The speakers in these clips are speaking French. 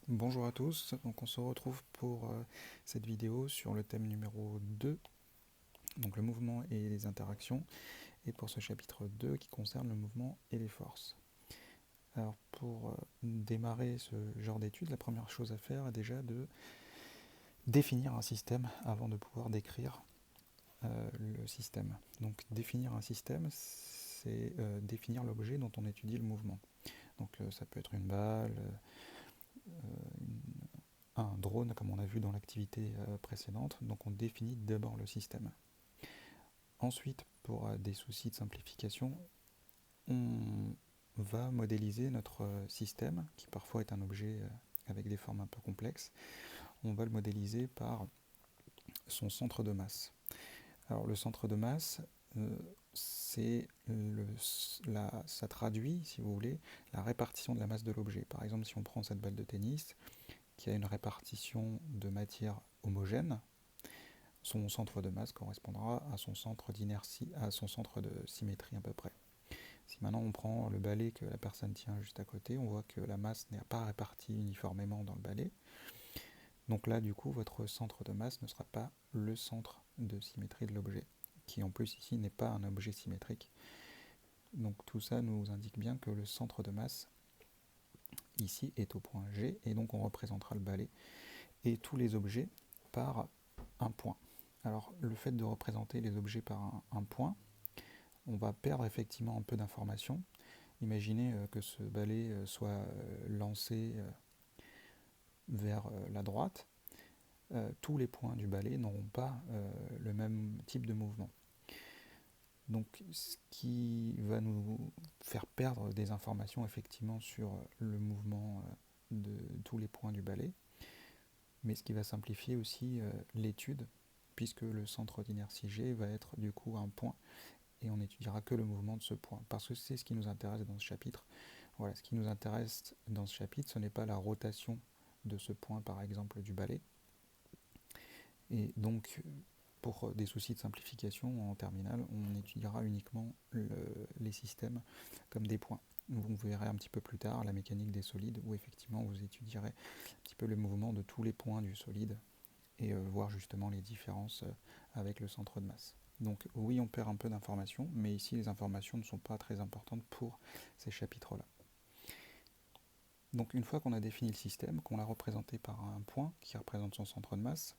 Bonjour à tous, donc on se retrouve pour cette vidéo sur le thème numéro 2, donc le mouvement et les interactions, et pour ce chapitre 2 qui concerne le mouvement et les forces. Alors pour démarrer ce genre d'études, la première chose à faire est déjà de définir un système avant de pouvoir décrire le système. Donc définir un système, c'est définir l'objet dont on étudie le mouvement. Donc ça peut être une balle, un drone comme on a vu dans l'activité précédente, donc on définit d'abord le système. Ensuite, pour des soucis de simplification, on va modéliser notre système, qui parfois est un objet avec des formes un peu complexes. On va le modéliser par son centre de masse. Alors le centre de masse, ça traduit, si vous voulez, la répartition de la masse de l'objet. Par exemple, si on prend cette balle de tennis, qui a une répartition de matière homogène, son centre de masse correspondra à son centre d'inertie, à son centre de symétrie à peu près. Si maintenant on prend le balai que la personne tient juste à côté, on voit que la masse n'est pas répartie uniformément dans le balai. Donc là, du coup, votre centre de masse ne sera pas le centre de symétrie de l'objet, qui en plus ici n'est pas un objet symétrique. Donc tout ça nous indique bien que le centre de masse ici est au point G, et donc on représentera le balai et tous les objets par un point. Alors le fait de représenter les objets par un point, on va perdre effectivement un peu d'informations. Imaginez que ce balai soit lancé vers la droite. Tous les points du balai n'auront pas le même type de mouvement. Donc ce qui va nous faire perdre des informations effectivement sur le mouvement de tous les points du balai, mais ce qui va simplifier aussi l'étude, puisque le centre d'inertie G va être du coup un point, et on n'étudiera que le mouvement de ce point, parce que c'est ce qui nous intéresse dans ce chapitre. Voilà, ce qui nous intéresse dans ce chapitre, ce n'est pas la rotation de ce point, par exemple, du balai. Et donc, pour des soucis de simplification en terminale, on étudiera uniquement les systèmes comme des points. Vous verrez un petit peu plus tard la mécanique des solides, où effectivement vous étudierez un petit peu le mouvement de tous les points du solide et voir justement les différences avec le centre de masse. Donc oui, on perd un peu d'informations, mais ici les informations ne sont pas très importantes pour ces chapitres-là. Donc une fois qu'on a défini le système, qu'on l'a représenté par un point qui représente son centre de masse,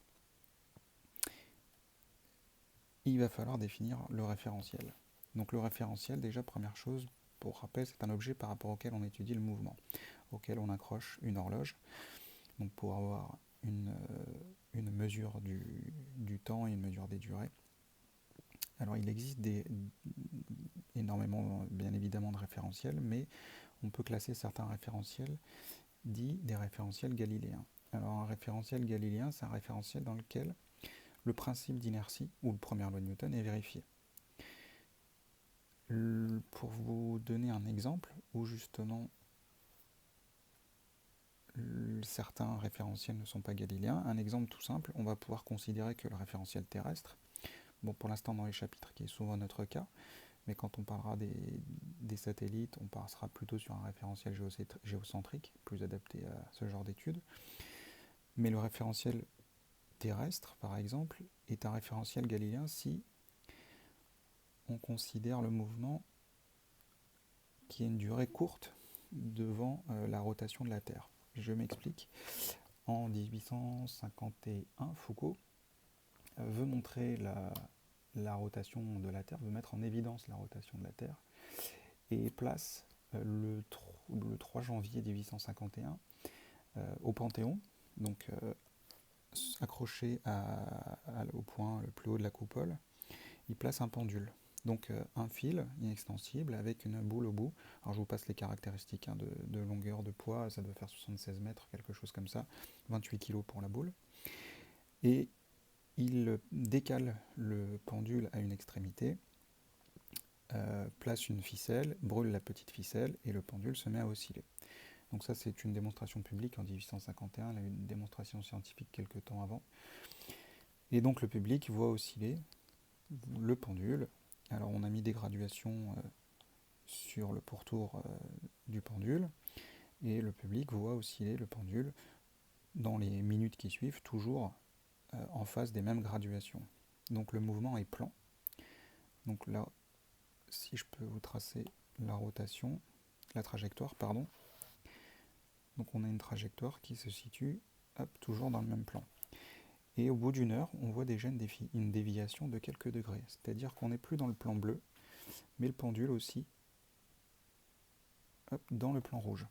il va falloir définir le référentiel. Donc le référentiel, déjà première chose, pour rappel, c'est un objet par rapport auquel on étudie le mouvement, auquel on accroche une horloge. Donc pour avoir une mesure du temps et une mesure des durées. Alors il existe énormément, bien évidemment, de référentiels, mais on peut classer certains référentiels dits des référentiels galiléens. Alors un référentiel galiléen, c'est un référentiel dans lequel le principe d'inertie, ou la première loi de Newton, est vérifié. Pour vous donner un exemple où justement certains référentiels ne sont pas galiléens, un exemple tout simple, on va pouvoir considérer que le référentiel terrestre, bon pour l'instant dans les chapitres qui est souvent notre cas, mais quand on parlera des satellites, on passera plutôt sur un référentiel géocentrique, plus adapté à ce genre d'études. Mais le référentiel terrestre, par exemple, est un référentiel galiléen si on considère le mouvement qui a une durée courte devant la rotation de la Terre. Je m'explique. En 1851, Foucault veut montrer la rotation de la Terre, veut mettre en évidence la rotation de la Terre, et place le 3 janvier 1851 au Panthéon, donc accroché au point le plus haut de la coupole, il place un pendule. Donc un fil inextensible avec une boule au bout. Alors je vous passe les caractéristiques de longueur, de poids, ça doit faire 76 mètres, quelque chose comme ça, 28 kg pour la boule. Et il décale le pendule à une extrémité, place une ficelle, brûle la petite ficelle et le pendule se met à osciller. Donc ça c'est une démonstration publique en 1851, il y a eu une démonstration scientifique quelques temps avant. Et donc le public voit osciller le pendule. Alors on a mis des graduations sur le pourtour du pendule, et le public voit osciller le pendule dans les minutes qui suivent, toujours en face des mêmes graduations. Donc le mouvement est plan. Donc là, si je peux vous tracer la rotation, la trajectoire, pardon. Donc on a une trajectoire qui se situe toujours dans le même plan. Et au bout d'une heure, on voit déjà une déviation de quelques degrés. C'est-à-dire qu'on n'est plus dans le plan bleu, mais le pendule aussi dans le plan rouge.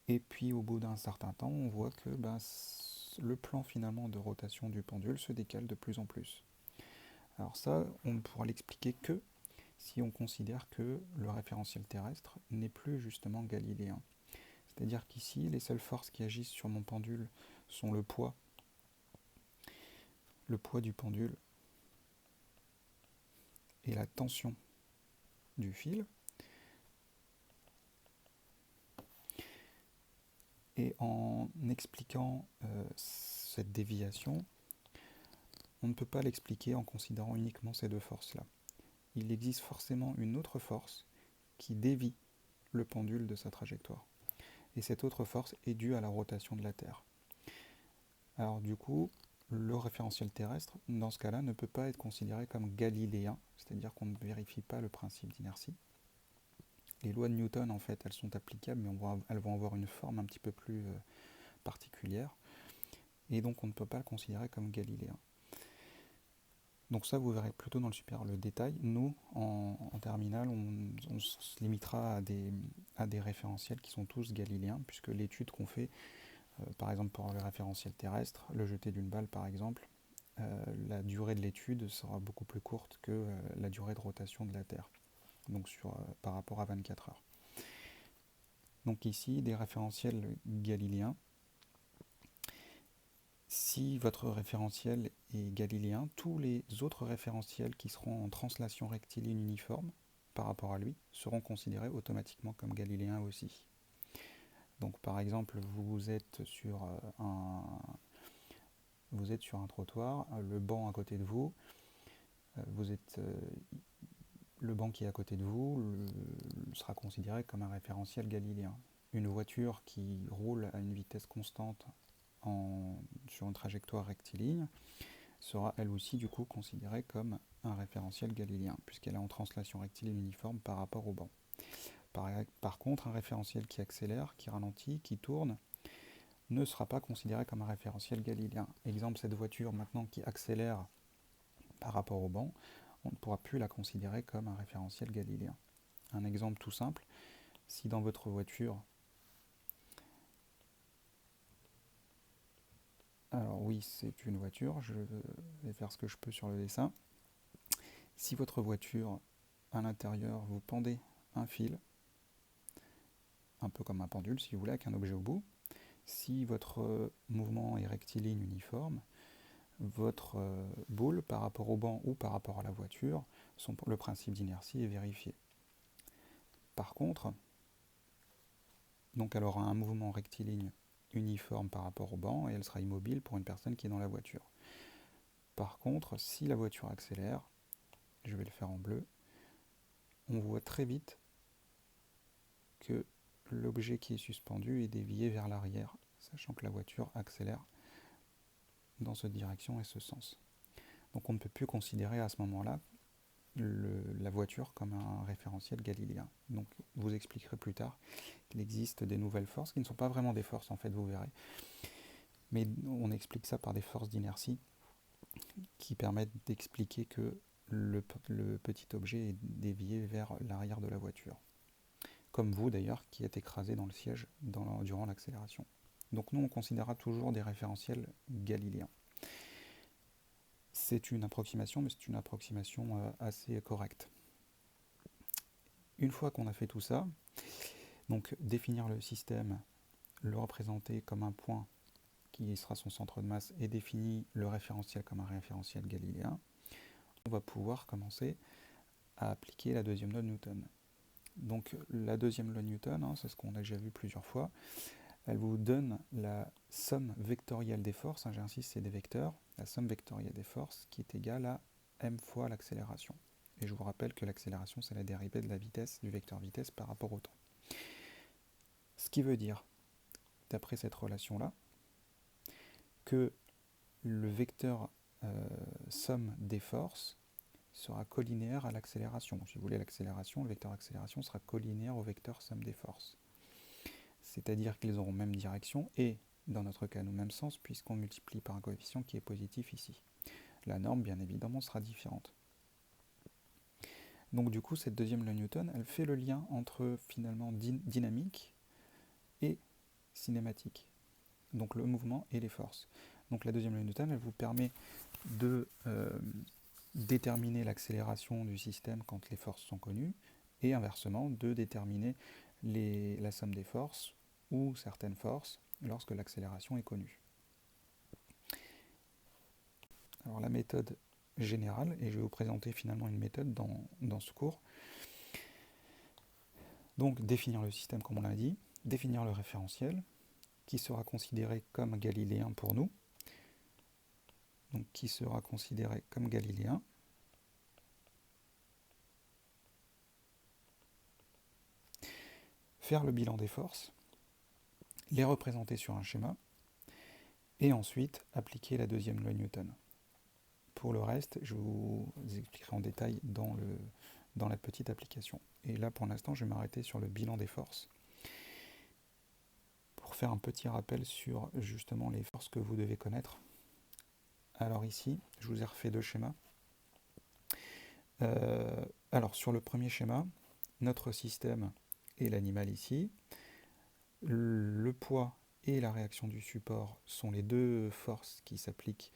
Et puis au bout d'un certain temps, on voit que le plan finalement de rotation du pendule se décale de plus en plus. Alors ça, on ne pourra l'expliquer que si on considère que le référentiel terrestre n'est plus justement galiléen. C'est-à-dire qu'ici, les seules forces qui agissent sur mon pendule sont le poids du pendule et la tension du fil. Et en expliquant cette déviation, on ne peut pas l'expliquer en considérant uniquement ces deux forces-là. Il existe forcément une autre force qui dévie le pendule de sa trajectoire. Et cette autre force est due à la rotation de la Terre. Alors du coup, le référentiel terrestre, dans ce cas-là, ne peut pas être considéré comme galiléen, c'est-à-dire qu'on ne vérifie pas le principe d'inertie. Les lois de Newton, en fait, elles sont applicables, mais elles vont avoir une forme un petit peu plus particulière, et donc on ne peut pas le considérer comme galiléen. Donc ça, vous verrez plutôt dans le détail. Nous, en terminale, on se limitera à des référentiels qui sont tous galiléens, puisque l'étude qu'on fait, par exemple pour le référentiel terrestre, le jeté d'une balle par exemple, la durée de l'étude sera beaucoup plus courte que la durée de rotation de la Terre, donc par rapport à 24 heures. Donc ici, des référentiels galiléens. Si votre référentiel est galiléen, tous les autres référentiels qui seront en translation rectiligne uniforme par rapport à lui seront considérés automatiquement comme galiléens aussi. Donc par exemple, vous êtes sur un trottoir, le banc à côté de vous, le banc qui est à côté de vous sera considéré comme un référentiel galiléen. Une voiture qui roule à une vitesse constante sur une trajectoire rectiligne sera elle aussi du coup considérée comme un référentiel galiléen, puisqu'elle est en translation rectiligne uniforme par rapport au banc. Par contre, un référentiel qui accélère, qui ralentit, qui tourne, ne sera pas considéré comme un référentiel galiléen. Exemple, cette voiture maintenant qui accélère par rapport au banc, on ne pourra plus la considérer comme un référentiel galiléen. Un exemple tout simple, si dans votre voiture, alors oui, c'est une voiture, je vais faire ce que je peux sur le dessin. Si votre voiture, à l'intérieur, vous pendez un fil, un peu comme un pendule si vous voulez, avec un objet au bout, si votre mouvement est rectiligne uniforme, votre boule par rapport au banc ou par rapport à la voiture, le principe d'inertie est vérifié. Par contre, donc elle aura un mouvement rectiligne uniforme par rapport au banc et elle sera immobile pour une personne qui est dans la voiture. Par contre, si la voiture accélère, je vais le faire en bleu, on voit très vite que l'objet qui est suspendu est dévié vers l'arrière, sachant que la voiture accélère dans cette direction et ce sens. Donc on ne peut plus considérer à ce moment-là la voiture comme un référentiel galiléen. Donc vous expliquerez plus tard qu'il existe des nouvelles forces qui ne sont pas vraiment des forces en fait, vous verrez. Mais on explique ça par des forces d'inertie qui permettent d'expliquer que le petit objet est dévié vers l'arrière de la voiture. Comme vous d'ailleurs qui êtes écrasé dans le siège durant l'accélération. Donc nous on considérera toujours des référentiels galiléens. C'est une approximation, mais c'est une approximation assez correcte. Une fois qu'on a fait tout ça, donc définir le système, le représenter comme un point qui sera son centre de masse et définir le référentiel comme un référentiel galiléen, on va pouvoir commencer à appliquer la deuxième loi de Newton. Donc la deuxième loi de Newton, c'est ce qu'on a déjà vu plusieurs fois, elle vous donne la somme vectorielle des forces, j'insiste c'est des vecteurs, la somme vectorielle des forces qui est égale à m fois l'accélération. Et je vous rappelle que l'accélération c'est la dérivée de la vitesse, du vecteur vitesse par rapport au temps. Ce qui veut dire, d'après cette relation-là, que le vecteur somme des forces sera collinéaire à l'accélération. Si vous voulez l'accélération, le vecteur accélération sera collinéaire au vecteur somme des forces. C'est-à-dire qu'ils auront même direction et, dans notre cas, nous même sens, puisqu'on multiplie par un coefficient qui est positif ici. La norme, bien évidemment, sera différente. Donc du coup, cette deuxième loi Newton, elle fait le lien entre finalement dynamique et cinématique. Donc le mouvement et les forces. Donc la deuxième loi Newton, elle vous permet de déterminer l'accélération du système quand les forces sont connues, et inversement, de déterminer la somme des forces ou certaines forces lorsque l'accélération est connue. Alors la méthode générale, et je vais vous présenter finalement une méthode dans ce cours. Donc définir le système comme on l'a dit, définir le référentiel, qui sera considéré comme galiléen pour nous, donc qui sera considéré comme galiléen. Faire le bilan des forces, les représenter sur un schéma, et ensuite appliquer la deuxième loi Newton. Pour le reste, je vous expliquerai en détail dans la petite application. Et là, pour l'instant, je vais m'arrêter sur le bilan des forces, pour faire un petit rappel sur justement les forces que vous devez connaître. Alors ici, je vous ai refait deux schémas. Alors sur le premier schéma, notre système est l'animal ici. Le poids et la réaction du support sont les deux forces qui s'appliquent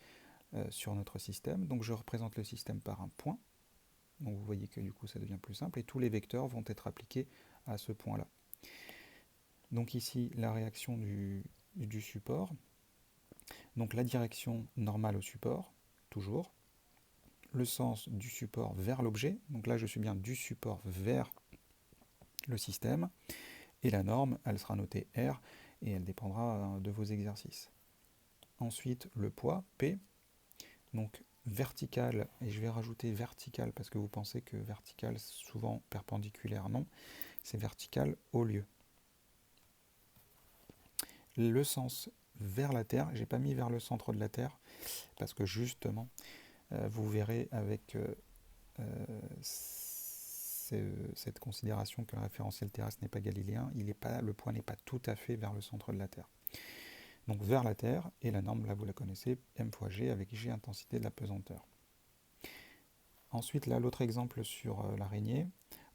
sur notre système. Donc je représente le système par un point. Donc vous voyez que du coup ça devient plus simple et tous les vecteurs vont être appliqués à ce point-là. Donc ici la réaction du support. Donc la direction normale au support, toujours. Le sens du support vers l'objet. Donc là je suis bien du support vers le système. Et la norme, elle sera notée R et elle dépendra de vos exercices. Ensuite, le poids, P, donc vertical, et je vais rajouter vertical parce que vous pensez que vertical, souvent perpendiculaire, non, c'est vertical au lieu. Le sens vers la Terre, j'ai pas mis vers le centre de la Terre parce que justement, vous verrez avec cette considération que le référentiel terrestre n'est pas galiléen, le point n'est pas tout à fait vers le centre de la Terre. Donc vers la Terre, et la norme, là vous la connaissez, m fois g avec g intensité de la pesanteur. Ensuite, là, l'autre exemple sur l'araignée,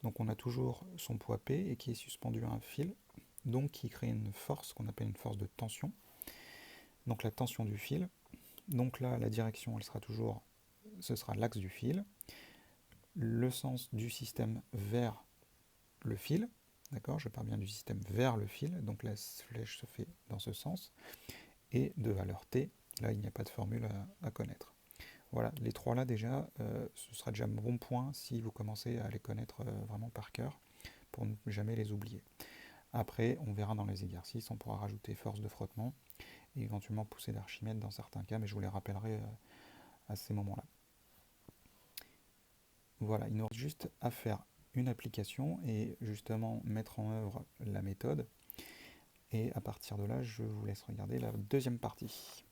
donc on a toujours son poids P et qui est suspendu à un fil, donc qui crée une force qu'on appelle une force de tension. Donc la tension du fil, donc là la direction elle sera toujours, ce sera l'axe du fil, le sens du système vers le fil, d'accord, je pars bien du système vers le fil, donc la flèche se fait dans ce sens, et de valeur T, là il n'y a pas de formule à connaître. Voilà, les trois là déjà, ce sera déjà un bon point si vous commencez à les connaître vraiment par cœur, pour ne jamais les oublier. Après, on verra dans les exercices, on pourra rajouter force de frottement, et éventuellement poussée d'Archimède dans certains cas, mais je vous les rappellerai à ces moments-là. Voilà, il nous reste juste à faire une application et justement mettre en œuvre la méthode. Et à partir de là, je vous laisse regarder la deuxième partie.